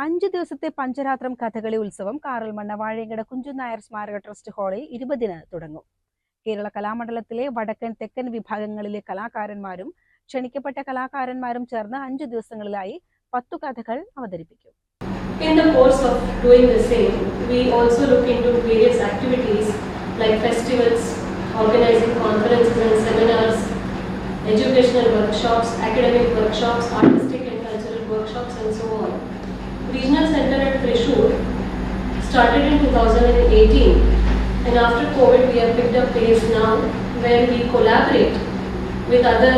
5 ദിവസത്തെ പഞ്ചരാത്രം കഥകളി ഉത്സവം കാറൽമണ്ണ വാഴയങ്കട കുഞ്ചൻ നായർ സ്മാരക ട്രസ്റ്റ് ഹാളിൽ 20-ന് തുടങ്ങും. കേരള കലാമണ്ഡലത്തിലെ വടക്കൻ തെക്കൻ വിഭാഗങ്ങളിലെ കലാകാരന്മാരും ക്ഷണിക്കപ്പെട്ട കലാകാരന്മാരും ചേർന്ന് 5 ദിവസങ്ങളിലായി 10 കഥകൾ അവതരിപ്പിക്കും. In the course of doing the same, we also look into various activities like festivals, organizing conferences and seminars, educational workshops, academic workshops, artistic and cultural workshops and so on. Regional Center at Thrissur started in 2018, and after COVID we have picked up pace now where we collaborate with other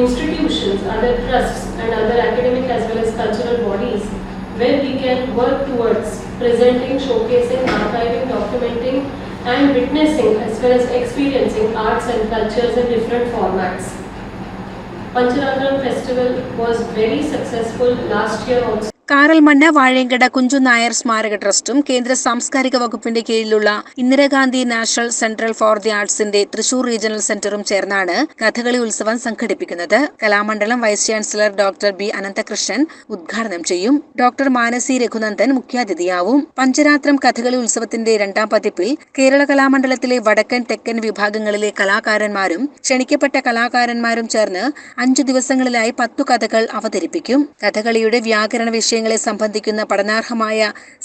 institutions, other trusts and other academic as well as cultural bodies where we can work towards presenting, showcasing, archiving, documenting and witnessing as well as experiencing arts and cultures in different formats. Pancharatram festival was very successful last year also. Karalmanna Vazhayankada Kunchan Nair സ്മാരക ട്രസ്റ്റും കേന്ദ്ര സാംസ്കാരിക വകുപ്പിന്റെ കീഴിലുള്ള Indira Gandhi national centre for the ആർട്സിന്റെ Thrissur regional സെന്ററും ചേർന്നാണ് കഥകളി ഉത്സവം സംഘടിപ്പിക്കുന്നത്. Kalamandalam vice chancellor doctor B Ananthakrishnan ഉദ്ഘാടനം ചെയ്യും. ഡോക്ടർ മാനസി രഘുനന്ദൻ മുഖ്യാതിഥിയാവും. പഞ്ചരാത്രം കഥകളി ഉത്സവത്തിന്റെ 2ാം പതിപ്പിൽ കേരള കലാമണ്ഡലത്തിലെ വടക്കൻ തെക്കൻ വിഭാഗങ്ങളിലെ കലാകാരന്മാരും ക്ഷണിക്കപ്പെട്ട കലാകാരന്മാരും ചേർന്ന് 5 ദിവസങ്ങളിലായി 10 കഥകൾ അവതരിപ്പിക്കും. കഥകളിയുടെ വ്യാകരണ വിഷയങ്ങളെ സംബന്ധിക്കുന്ന പഠനാർഹമായ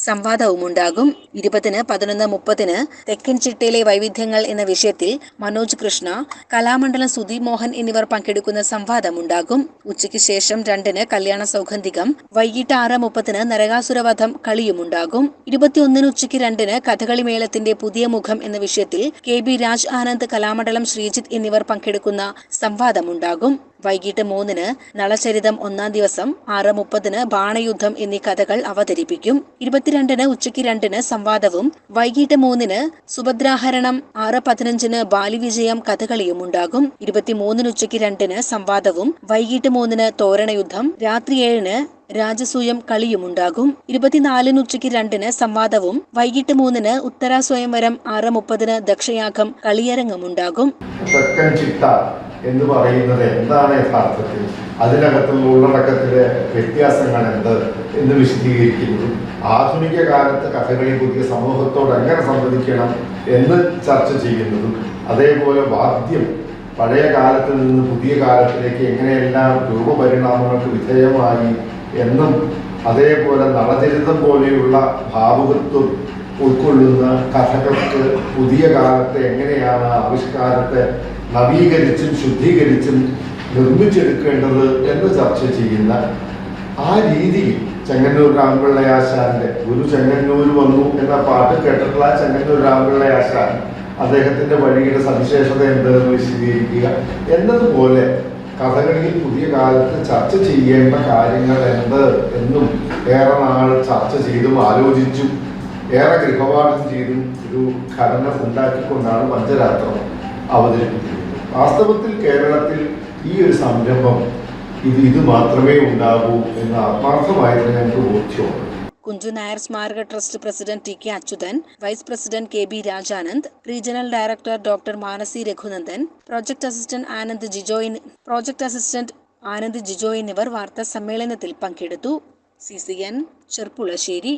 സംവാദവും ഉണ്ടാകും. 20-ന് 11:30-ന് തെക്കൻ ചിട്ടയിലെ വൈവിധ്യങ്ങൾ എന്ന വിഷയത്തിൽ മനോജ് കൃഷ്ണ, കലാമണ്ഡലം സുധീ മോഹൻ എന്നിവർ പങ്കെടുക്കുന്ന സംവാദമുണ്ടാകും. ഉച്ചയ്ക്ക് ശേഷം 2-ന് കല്യാണ സൗഗന്ധികം, വൈകിട്ട് 6:30-ന് നരകാസുരവധം കളിയുമുണ്ടാകും. 21-ന് ഉച്ചയ്ക്ക് 2-ന് കഥകളി മേളത്തിന്റെ പുതിയ മുഖം എന്ന വിഷയത്തിൽ KB രാജ് ആനന്ദ്, കലാമണ്ഡലം ശ്രീജിത്ത് എന്നിവർ പങ്കെടുക്കുന്ന സംവാദമുണ്ടാകും. വൈകിട്ട് 3-ന് നളചരിതം 1-ാം ദിവസം, 6:30-ന് ബാണയുദ്ധം എന്നീ കഥകൾ അവതരിപ്പിക്കും. 22-ന് ഉച്ചയ്ക്ക് 2-ന് സംവാദവും വൈകിട്ട് 3-ന് സുഭദ്രാഹരണം, 6:15-ന് ബാലിവിജയം കഥകളിയും ഉണ്ടാകും. 23-ന് ഉച്ചയ്ക്ക് 2-ന് സംവാദവും വൈകിട്ട് 3-ന് തോരണയുദ്ധം, രാത്രി 7-ന് രാജസൂയം കളിയുമുണ്ടാകും. 24-ന് ഉച്ചയ്ക്ക് 2-ന് സംവാദവും വൈകിട്ട് 3-ന് ഉത്തര സ്വയംവരം, 6:30-ന് ദക്ഷയാഗം കളിയരങ്ങുമുണ്ടാകും. എന്ന് പറയുന്നത് എന്താണ് യഥാർത്ഥത്തിൽ, അതിനകത്തുള്ള ഉള്ളടക്കത്തിലെ വ്യത്യാസങ്ങൾ എന്ത് എന്ന് വിശദീകരിക്കുന്നതും ആധുനിക കാലത്ത് കഥകളി പുതിയ സമൂഹത്തോട് എങ്ങനെ സംവദിക്കണം എന്ന് ചർച്ച ചെയ്യുന്നതും, അതേപോലെ വാദ്യം പഴയ കാലത്ത് നിന്ന് പുതിയ കാലത്തിലേക്ക് എങ്ങനെയെല്ലാം രൂപപരിണാമങ്ങൾക്ക് വിധേയമായി എന്നും, അതേപോലെ നളചരിതം പോലെയുള്ള ഭാവുകത്വം ഉൾക്കൊള്ളുന്ന കഥകൾക്ക് പുതിയ കാലത്തെ എങ്ങനെയാണ് ആവിഷ്കാരത്തെ നവീകരിച്ചും ശുദ്ധീകരിച്ചും നിർമ്മിച്ചെടുക്കേണ്ടത് എന്ന് ചർച്ച ചെയ്യുന്ന ആ രീതിയിൽ ചെങ്ങന്നൂർ രാമപിള്ളയാശാന്റെ ഒരു ചെങ്ങന്നൂർ വന്നു എന്ന പാട്ട് കേട്ടിട്ടുള്ള ചെങ്ങന്നൂർ രാമപിള്ളയാശാൻ അദ്ദേഹത്തിന്റെ വഴിയുടെ സവിശേഷത എന്തെന്ന് വിശദീകരിക്കുക എന്നതുപോലെ കഥകളിയിൽ പുതിയ കാലത്ത് ചർച്ച ചെയ്യേണ്ട കാര്യങ്ങൾ എന്ത് എന്നും ഏറെ നാൾ ചർച്ച ചെയ്തും ആലോചിച്ചും ഏറെ ഗൃഹപാഠം ചെയ്തും ഒരു ഘടന ഉണ്ടാക്കിക്കൊണ്ടാണ് പഞ്ചരാത്രം അവതരിപ്പിക്കുന്നത്. വാസ്തവത്തിൽ കേരളത്തിൽ ഈ ഒരു സംരംഭം ഇത് മാത്രമേ ഉണ്ടാകൂ എന്ന് ആത്മാർത്ഥമായിട്ട് ഞങ്ങൾക്ക് ബോധ്യമാണ്. കുഞ്ചൻ നായർ സ്മാരക trust president TK Achuthan, vice president KB Rajanand, regional director doctor Manasi Raghunandan, project assistant Anand Jijoy എന്നിവർ വാർത്താ സമ്മേളനത്തിൽ പങ്കെടുത്തു. CCN ചെർപ്പുളശ്ശേരി.